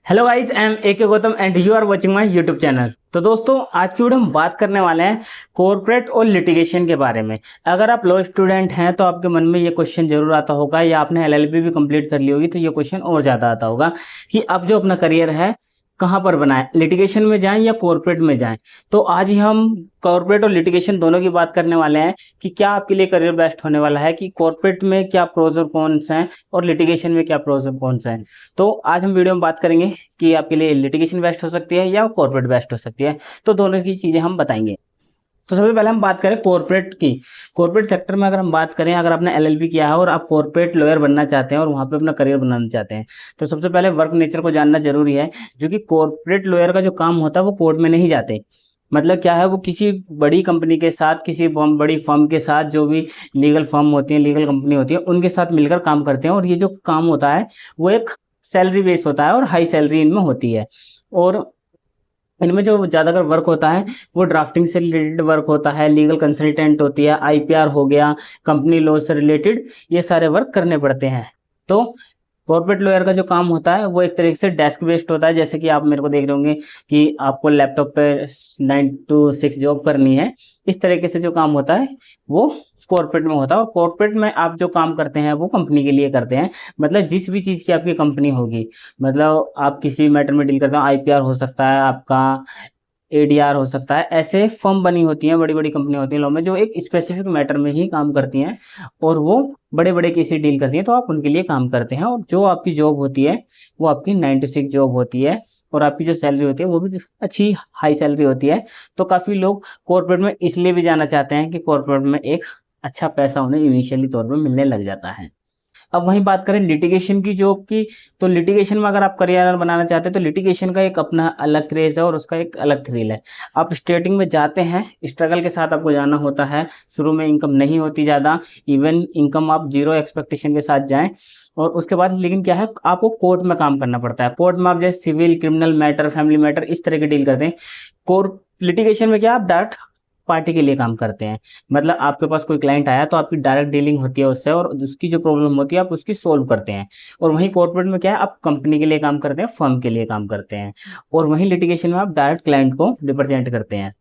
Hello guys, I am A K Gautam and you are watching my YouTube channel. तो दोस्तों, आज की video हम बात करने वाले हैं कॉर्पोरेट और लिटिगेशन के बारे में। अगर आप लॉ स्टूडेंट हैं तो आपके मन में ये क्वेश्चन जरूर आता होगा, या आपने एलएलबी भी कंप्लीट कर ली होगी तो ये क्वेश्चन और ज़्यादा आता होगा कि अब जो अपना करियर है कहाँ पर बनाएं, लिटिगेशन में जाएं या कॉर्पोरेट में जाएं। तो आज ही हम कॉर्पोरेट और लिटिगेशन दोनों की बात करने वाले हैं कि क्या आपके लिए करियर बेस्ट होने वाला है, कि कॉर्पोरेट में क्या प्रोज और कॉन्स हैं और लिटिगेशन में क्या प्रोज और कॉन्स हैं। तो आज हम वीडियो में बात करेंगे कि आपके लिए लिटिगेशन बेस्ट हो सकती है या कॉर्पोरेट बेस्ट हो सकती है। तो दोनों की चीज़ें हम बताएंगे। तो सबसे पहले हम बात करें कॉर्पोरेट की। कॉर्पोरेट सेक्टर में अगर हम बात करें, अगर आपने एलएलबी किया है और आप कॉर्पोरेट लॉयर बनना चाहते हैं और वहाँ पे अपना करियर बनाना चाहते हैं, तो सबसे पहले वर्क नेचर को जानना जरूरी है। जो कि कॉर्पोरेट लॉयर का जो काम होता है वो कोर्ट में नहीं जाते। मतलब क्या है, वो किसी बड़ी कंपनी के साथ, किसी बड़ी फर्म के साथ, जो भी लीगल फर्म होती है, लीगल कंपनी होती है, उनके साथ मिलकर काम करते हैं। और ये जो काम होता है वो एक सैलरी बेस होता है और हाई सैलरी इनमें होती है। और इनमें जो ज़्यादातर वर्क होता है वो ड्राफ्टिंग से रिलेटेड वर्क होता है, लीगल कंसल्टेंट होती है, आईपीआर हो गया, कंपनी लॉ से रिलेटेड, ये सारे वर्क करने पड़ते हैं। तो कॉर्पोरेट लॉयर का जो काम होता है वो एक तरीके से डेस्क बेस्ड होता है। जैसे कि आप मेरे को देख रहे होंगे कि आपको लैपटॉप पे 9 to 6 जॉब करनी है, इस तरीके से जो काम होता है वो कॉर्पोरेट में होता है। और कॉर्पोरेट में आप जो काम करते हैं वो कंपनी के लिए करते हैं। मतलब जिस भी चीज़ की आपकी कंपनी होगी, मतलब आप किसी मैटर में डील करते हो, आईपीआर हो सकता है आपका, एडीआर हो सकता है, ऐसे फर्म बनी होती हैं, बड़ी बड़ी कंपनी होती हैं लॉ में, जो एक स्पेसिफिक मैटर में ही काम करती हैं और वो बड़े बड़े केसेस डील करती हैं। तो आप उनके लिए काम करते हैं और जो आपकी जॉब होती है वो आपकी 9 to 6 जॉब होती है। और आपकी जो सैलरी होती है वो भी अच्छी हाई सैलरी होती है। तो काफ़ी लोग कॉर्पोरेट में इसलिए भी जाना चाहते हैं कि कॉर्पोरेट में एक अच्छा पैसा उन्हें इनिशियली तौर पर मिलने लग जाता है। अब वहीं बात करें लिटिगेशन की, जॉब की, तो लिटिगेशन में अगर आप करियर बनाना चाहते हैं तो लिटिगेशन का एक अपना अलग क्रेज है और उसका एक अलग थ्रिल है। आप स्टार्टिंग में जाते हैं, स्ट्रगल के साथ आपको जाना होता है। शुरू में इनकम नहीं होती ज़्यादा, इवन इनकम आप जीरो एक्सपेक्टेशन के साथ जाएं। और उसके बाद लेकिन क्या है, आपको कोर्ट में काम करना पड़ता है। कोर्ट में आप जैसे civil, criminal matter, family matter, इस तरह के डील करते हैं। कोर्ट लिटिगेशन में क्या, आप डायरेक्ट पार्टी के लिए काम करते हैं। मतलब आपके पास कोई क्लाइंट आया तो आपकी डायरेक्ट डीलिंग होती है उससे, और उसकी जो प्रॉब्लम होती है आप उसकी सोल्व करते हैं। और वहीं कॉर्पोरेट में क्या है, आप कंपनी के लिए काम करते हैं, फर्म के लिए काम करते हैं। और वहीं लिटिगेशन में आप डायरेक्ट क्लाइंट को रिप्रेजेंट करते हैं।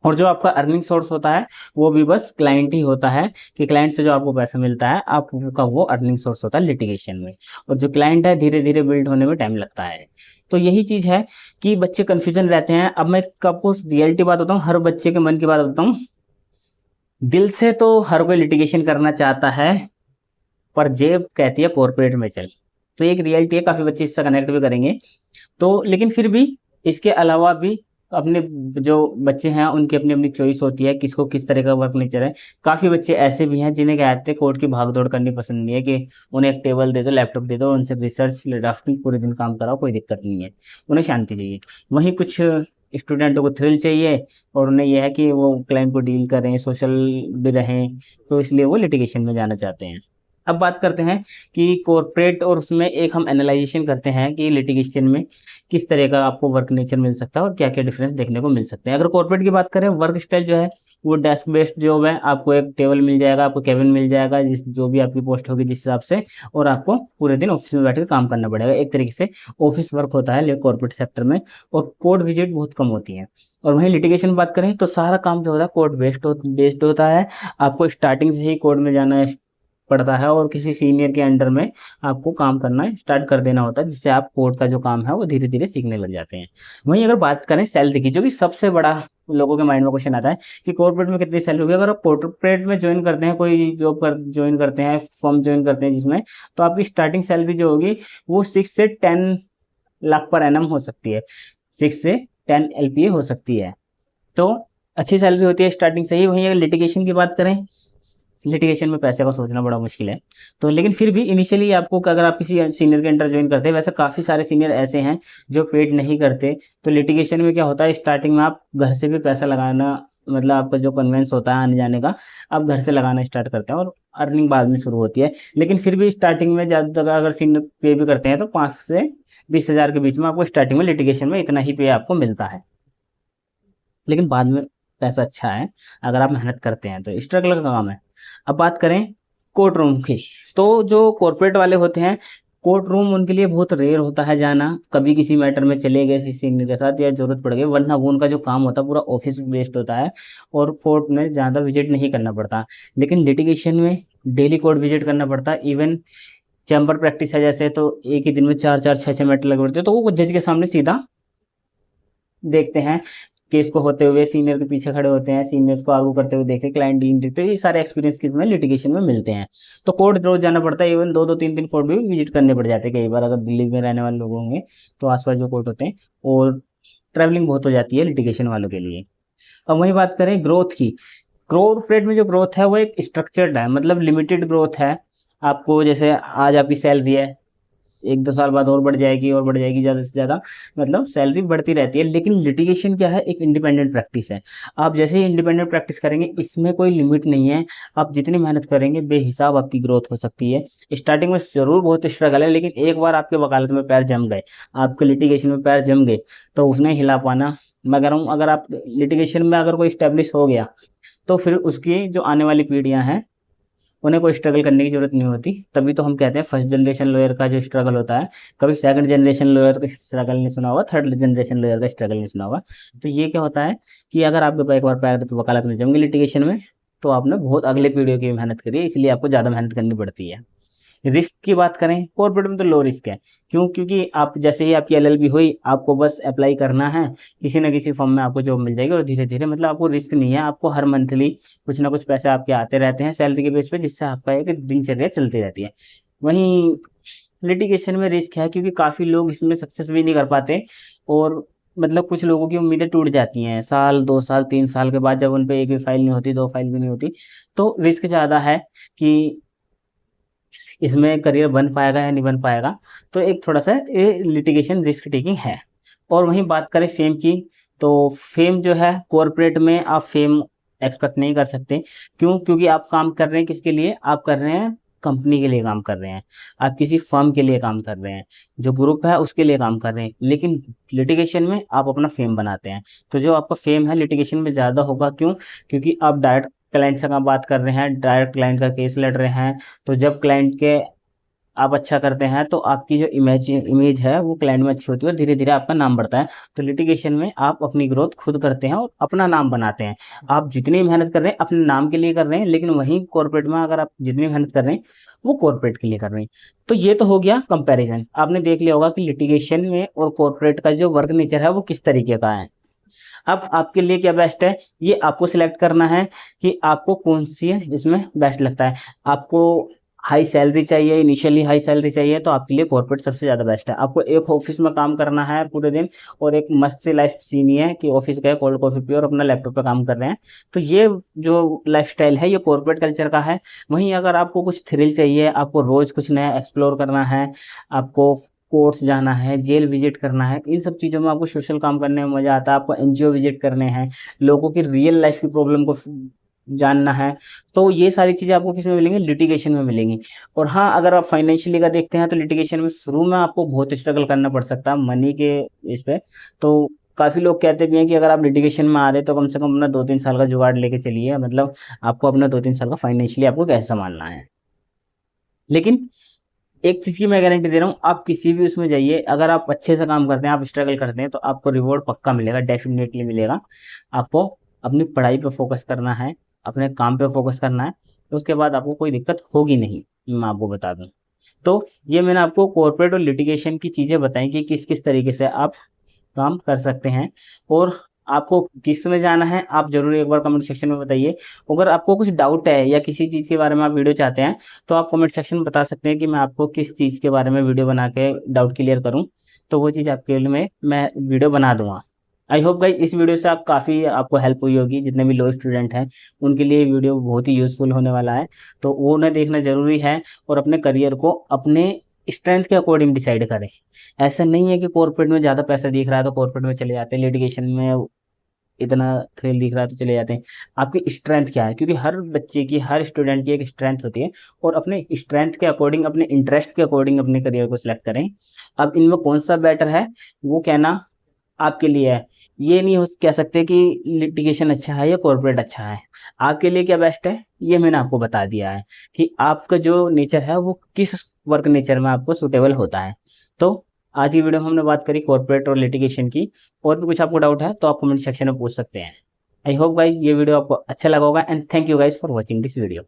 और जो आपका अर्निंग सोर्स होता है वो भी बस क्लाइंट ही होता है, कि क्लाइंट से जो आपको पैसा मिलता है आपका वो अर्निंग सोर्स होता है लिटिगेशन में। और जो क्लाइंट है धीरे धीरे बिल्ड होने में टाइम लगता है। तो यही चीज़ है कि बच्चे कन्फ्यूजन रहते हैं। अब मैं आपको रियलिटी बात बताऊँ, हर बच्चे के मन की बात बताऊँ, दिल से तो हर कोई लिटिगेशन करना चाहता है, पर जेब कहती है कॉर्पोरेट में चल। तो एक रियलिटी है, काफ़ी बच्चे इससे कनेक्ट भी करेंगे। तो लेकिन फिर भी इसके अलावा भी अपने जो बच्चे हैं उनकी अपनी अपनी चॉइस होती है, किसको किस तरह का वर्क नेचर है। काफ़ी बच्चे ऐसे भी हैं जिन्हें क्या कहते हैं, कोर्ट की भाग दौड़ करनी पसंद नहीं है, कि उन्हें एक टेबल दे दो, लैपटॉप दे दो, उनसे रिसर्च ड्राफ्टिंग पूरे दिन काम कराओ, कोई दिक्कत नहीं है, उन्हें शांति चाहिए। वहीं कुछ स्टूडेंटों को थ्रिल चाहिए और उन्हें यह है कि वो क्लाइंट को डील करें, सोशल भी रहें, तो इसलिए वो लिटिगेशन में जाना चाहते हैं। अब बात करते हैं कि कॉर्पोरेट और उसमें एक हम एनालाइजेशन करते हैं कि लिटिगेशन में किस तरह का आपको वर्क नेचर मिल सकता है और क्या क्या डिफरेंस देखने को मिल सकते हैं। अगर कॉर्पोरेट की बात करें, वर्क स्टाइल जो है वो डेस्क बेस्ड जॉब है। आपको एक टेबल मिल जाएगा, आपको केबिन मिल जाएगा, जिस जो भी आपकी पोस्ट होगी जिस हिसाब से, और आपको पूरे दिन ऑफिस में बैठ कर काम करना पड़ेगा। एक तरीके से ऑफिस वर्क होता है कॉर्पोरेट सेक्टर में। और कोर्ट विजिट बहुत कम होती है। और वहीं लिटिगेशन बात करें तो सारा काम जो होता है कोर्ट बेस्ड होता है। आपको स्टार्टिंग से ही कोर्ट में जाना पड़ता है और किसी सीनियर के अंडर में आपको काम करना स्टार्ट कर देना होता है, जिससे आप कोर्ट का जो काम है वो धीरे धीरे सीखने लग जाते हैं। वहीं अगर बात करें सैलरी की, जो कि सबसे बड़ा लोगों के माइंड में क्वेश्चन आता है कि कॉर्पोरेट में कितनी सैलरी होगी। अगर आप कॉर्पोरेट में ज्वाइन करते हैं, कोई जॉब कर ज्वाइन करते हैं, फर्म ज्वाइन करते हैं जिसमें, तो आपकी स्टार्टिंग सैलरी जो होगी वो 6 से 10 लाख पर एनम हो सकती है। 6 से 10 LPA हो सकती है। तो अच्छी सैलरी होती है स्टार्टिंग से ही। वहीं अगर लिटिगेशन की बात करें, लिटिगेशन में पैसे का सोचना बड़ा मुश्किल है। तो लेकिन फिर भी इनिशियली आपको, अगर आप किसी सीनियर के अंडर ज्वाइन करते हैं, वैसे काफ़ी सारे सीनियर ऐसे हैं जो पेड नहीं करते। तो लिटिगेशन में क्या होता है, स्टार्टिंग में आप घर से भी पैसा लगाना, मतलब आपका जो कन्वेंस होता है आने जाने का, आप घर से लगाना स्टार्ट करते हैं और अर्निंग बाद में शुरू होती है। लेकिन फिर भी स्टार्टिंग में ज़्यादा जगह अगर सीनियर पे भी करते हैं तो 5 से 20 हज़ार के बीच में आपको स्टार्टिंग में लिटिगेशन में इतना ही पे आपको मिलता है। लेकिन बाद में पैसा अच्छा है अगर आप मेहनत करते हैं, तो स्ट्रगल का काम है। अब बात करें कोर्ट रूम की, तो जो कॉर्पोरेट वाले होते हैं कोर्ट रूम उनके लिए बहुत रेयर होता है जाना, कभी किसी मैटर में चले गए सीनियर के साथ या जरूरत पड़ गई, वरना वो उनका जो काम होता है पूरा ऑफिस बेस्ड होता है और कोर्ट में ज़्यादा विजिट नहीं करना पड़ता। लेकिन लिटिगेशन में डेली कोर्ट विजिट करना पड़ता है। इवन चैम्बर प्रैक्टिस है जैसे, तो एक ही दिन में 4-4 6-6 मैटर लगे पड़ते हैं, तो वो जज के सामने सीधा देखते हैं केस को होते हुए, सीनियर के पीछे खड़े होते हैं, सीनियर्स को आर्गू करते हुए देखते हैं, क्लाइंट डीलिंग देखते हैं। ये सारे एक्सपीरियंस किसमें, लिटिगेशन में मिलते हैं। तो कोर्ट रोज जाना पड़ता है, इवन 2-2 3-3 कोर्ट भी विजिट करने पड़ जाते हैं कई बार, अगर दिल्ली में रहने वाले लोग होंगे तो आसपास जो कोर्ट होते हैं। और ट्रैवलिंग बहुत हो जाती है लिटिगेशन वालों के लिए। अब वही बात करें ग्रोथ की, कॉर्पोरेट में जो ग्रोथ है वो एक स्ट्रक्चर्ड है, मतलब लिमिटेड ग्रोथ है। आपको जैसे आज आपकी सैलरी है, 1-2 साल बाद और बढ़ जाएगी और बढ़ जाएगी, ज़्यादा से ज़्यादा मतलब सैलरी बढ़ती रहती है। लेकिन लिटिगेशन क्या है, एक इंडिपेंडेंट प्रैक्टिस है। आप जैसे ही इंडिपेंडेंट प्रैक्टिस करेंगे, इसमें कोई लिमिट नहीं है। आप जितनी मेहनत करेंगे बेहिसाब आपकी ग्रोथ हो सकती है। स्टार्टिंग में ज़रूर बहुत स्ट्रगल है, लेकिन एक बार आपके वकालत में पैर जम गए, आपके लिटिगेशन में पैर जम गए, तो उसने हिला पाना, मैं कह रहा हूँ, अगर आप लिटिगेशन में अगर कोई स्टेब्लिश हो गया तो फिर उसकी जो आने वाली पीढ़ियां हैं उन्हें कोई स्ट्रगल करने की जरूरत नहीं होती। तभी तो हम कहते हैं फर्स्ट जनरेशन लॉयर का जो स्ट्रगल होता है, कभी सेकंड जनरेशन लॉयर का स्ट्रगल नहीं सुना होगा, थर्ड जनरेशन लॉयर का स्ट्रगल नहीं सुना होगा। तो ये क्या होता है कि अगर आपके पास एक बार पैर वकालत में जम गई लिटिगेशन में, तो आपने बहुत अगले पीढ़ियों की मेहनत करी है, इसलिए आपको ज़्यादा मेहनत करनी पड़ती है। रिस्क की बात करें, कॉर्पोरेट में तो लो रिस्क है। क्यों? क्योंकि आप जैसे ही आपकी एलएलबी हुई, आपको बस अप्लाई करना है, किसी ना किसी फॉर्म में आपको जॉब मिल जाएगी और धीरे धीरे, मतलब आपको रिस्क नहीं है। आपको हर मंथली कुछ ना कुछ पैसे आपके आते रहते हैं सैलरी के बेस पे, जिससे आपका एक दिनचर्या चलती रहती है। वहीं लिटिगेशन में रिस्क है, क्योंकि काफ़ी लोग इसमें सक्सेस भी नहीं कर पाते और मतलब कुछ लोगों की उम्मीदें टूट जाती हैं साल 2 साल 3 साल के बाद, जब उन पे एक भी फाइल नहीं होती, 2 फाइल भी नहीं होती। तो रिस्क ज़्यादा है कि इसमें करियर बन पाएगा या नहीं बन पाएगा। तो एक थोड़ा सा ये लिटिगेशन रिस्क टेकिंग है। और वहीं बात करें फेम की, तो फेम जो है कॉरपोरेट में आप फेम एक्सपेक्ट नहीं कर सकते। क्यों? क्योंकि आप काम कर रहे हैं किसके लिए, आप कर रहे हैं कंपनी के लिए काम कर रहे हैं, आप किसी फर्म के लिए काम कर रहे हैं, जो ग्रुप है उसके लिए काम कर रहे हैं। लेकिन लिटिगेशन में आप अपना फेम बनाते हैं, तो जो आपका फेम है लिटिगेशन में ज़्यादा होगा। क्यों? क्योंकि आप डायरेक्ट क्लाइंट से काम बात कर रहे हैं, डायरेक्ट क्लाइंट का केस लड़ रहे हैं। तो जब क्लाइंट के आप अच्छा करते हैं तो आपकी जो इमेज इमेज है वो क्लाइंट में अच्छी होती है और धीरे धीरे आपका नाम बढ़ता है। तो लिटिगेशन में आप अपनी ग्रोथ खुद करते हैं और अपना नाम बनाते हैं। आप जितनी मेहनत कर रहे हैं अपने नाम के लिए कर रहे हैं, लेकिन वहीं कॉर्पोरेट में अगर आप जितनी मेहनत कर रहे हैं वो कॉर्पोरेट के लिए कर रहे हैं। तो ये तो हो गया कंपैरिजन। आपने देख लिया होगा कि लिटिगेशन में और कॉर्पोरेट का जो वर्क नेचर है वो किस तरीके का है। अब आपके लिए क्या बेस्ट है, ये आपको सिलेक्ट करना है कि आपको कौन सी है इसमें बेस्ट लगता है। आपको हाई सैलरी चाहिए, इनिशियली हाई सैलरी चाहिए, तो आपके लिए कॉर्पोरेट सबसे ज़्यादा बेस्ट है। आपको एक ऑफिस में काम करना है पूरे दिन और एक मस्त सी लाइफ जीनी है कि ऑफिस गए, कोल्ड कॉफ़ी पिए और अपना लैपटॉप पे काम कर रहे हैं, तो ये जो लाइफस्टाइल है ये कॉर्पोरेट कल्चर का है। वहीं अगर आपको कुछ थ्रिल चाहिए, आपको रोज़ कुछ नया एक्सप्लोर करना है, आपको कोर्ट्स जाना है, जेल विजिट करना है, इन सब चीज़ों में आपको सोशल काम करने में मज़ा आता है, आपको एनजीओ विजिट करने हैं, लोगों की रियल लाइफ की प्रॉब्लम को जानना है, तो ये सारी चीज़ें आपको किस में मिलेंगी, लिटिगेशन में मिलेंगी। और हाँ, अगर आप फाइनेंशियली का देखते हैं तो लिटिगेशन में शुरू में आपको बहुत स्ट्रगल करना पड़ सकता है मनी के इस पे। तो काफ़ी लोग कहते भी हैं कि अगर आप लिटिगेशन में आ रहे हैं तो कम से कम अपना 2-3 साल का जुगाड़ लेके चलिए, मतलब आपको अपना 2-3 साल का फाइनेंशियली आपको कैसे संभालना है। लेकिन एक चीज़ की मैं गारंटी दे रहा हूँ, आप किसी भी उसमें जाइए, अगर आप अच्छे से काम करते हैं, आप स्ट्रगल करते हैं, तो आपको रिवॉर्ड पक्का मिलेगा, डेफिनेटली मिलेगा। आपको अपनी पढ़ाई पे फोकस करना है, अपने काम पे फोकस करना है, तो उसके बाद आपको कोई दिक्कत होगी नहीं, मैं आपको बता दूं। तो ये मैंने आपको कॉर्पोरेट और लिटिगेशन की चीज़ें बताई कि किस किस तरीके से आप काम कर सकते हैं और आपको किस में जाना है, आप ज़रूर एक बार कमेंट सेक्शन में बताइए। अगर आपको कुछ डाउट है या किसी चीज़ के बारे में आप वीडियो चाहते हैं, तो आप कमेंट सेक्शन में बता सकते हैं कि मैं आपको किस चीज़ के बारे में वीडियो बना के डाउट क्लियर करूं, तो वो चीज़ आपके लिए मैं वीडियो बना दूंगा। आई होप गाइस इस वीडियो से आप काफ़ी आपको हेल्प हुई होगी, जितने भी लो स्टूडेंट हैं उनके लिए वीडियो बहुत ही यूज़फुल होने वाला है, तो वो उन्हें देखना ज़रूरी है और अपने करियर को अपने स्ट्रेंथ के अकॉर्डिंग डिसाइड करें। ऐसा नहीं है कि कॉर्पोरेट में ज़्यादा पैसा दिख रहा है तो कॉर्पोरेट में चले जाते हैं, लिटिगेशन में इतना थ्रिल दिख रहा है तो चले जाते हैं। आपकी स्ट्रेंथ क्या है, क्योंकि हर बच्चे की, हर स्टूडेंट की एक स्ट्रेंथ होती है और अपने स्ट्रेंथ के अकॉर्डिंग, अपने इंटरेस्ट के अकॉर्डिंग अपने करियर को सिलेक्ट करें। अब इनमें कौन सा बेटर है वो कहना आपके लिए है। ये नहीं हो कह सकते कि लिटिगेशन अच्छा है या कॉर्पोरेट अच्छा है। आपके लिए क्या बेस्ट है ये मैंने आपको बता दिया है कि आपका जो नेचर है वो किस वर्क नेचर में आपको सुटेबल होता है। तो आज की वीडियो में हमने बात करी कॉर्पोरेट और लिटिगेशन की। और भी कुछ आपको डाउट है तो आप कमेंट सेक्शन में पूछ सकते हैं। आई होप गाइज ये वीडियो आपको अच्छा लगा होगा and thank you guys for watching this video.